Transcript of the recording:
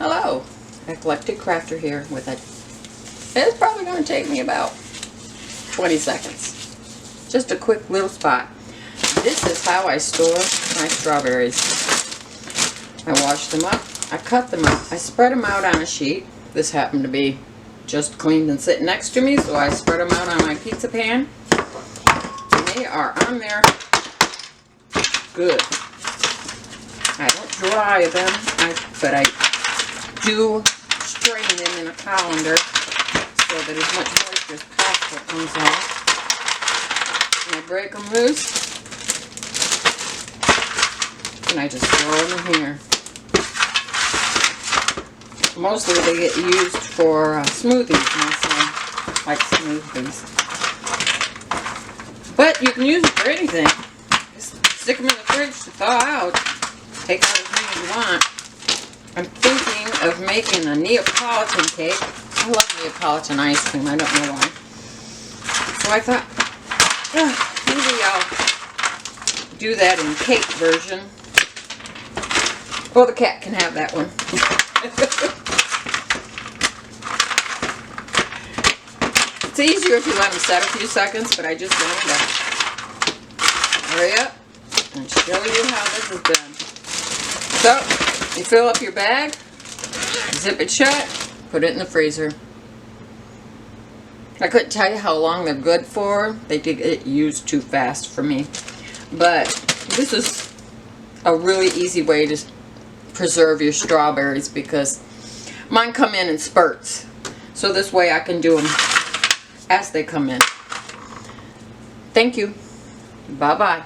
Hello, Eclectic Crafter here with it. It's probably going to take me about 20 seconds. Just a quick little spot. This is how I store my strawberries. I wash them up, I cut them up, I spread them out on a sheet. This happened to be just cleaned and sitting next to me, so I spread them out on my pizza pan. And they are on there good. I don't dry them, but I do strain them in a colander so that as much moisture as possible comes off. And I break them loose, and I just throw them in here. Mostly they get used for smoothies. My son likes smoothies. But you can use them for anything. Just stick them in the fridge to thaw out. Take out as many as you want. I'm thinking of making a Neapolitan cake. I love Neapolitan ice cream. I don't know why. So I thought, maybe I'll do that in cake version. Well, the cat can have that one. It's easier if you let them set a few seconds, but I just wanted to hurry up and show you how this is done. So, you fill up your bag, zip it shut, put it in the freezer. I couldn't tell you how long they're good for. They did get used too fast for me. But this is a really easy way to preserve your strawberries because mine come in spurts. So this way I can do them as they come in. Thank you. Bye-bye.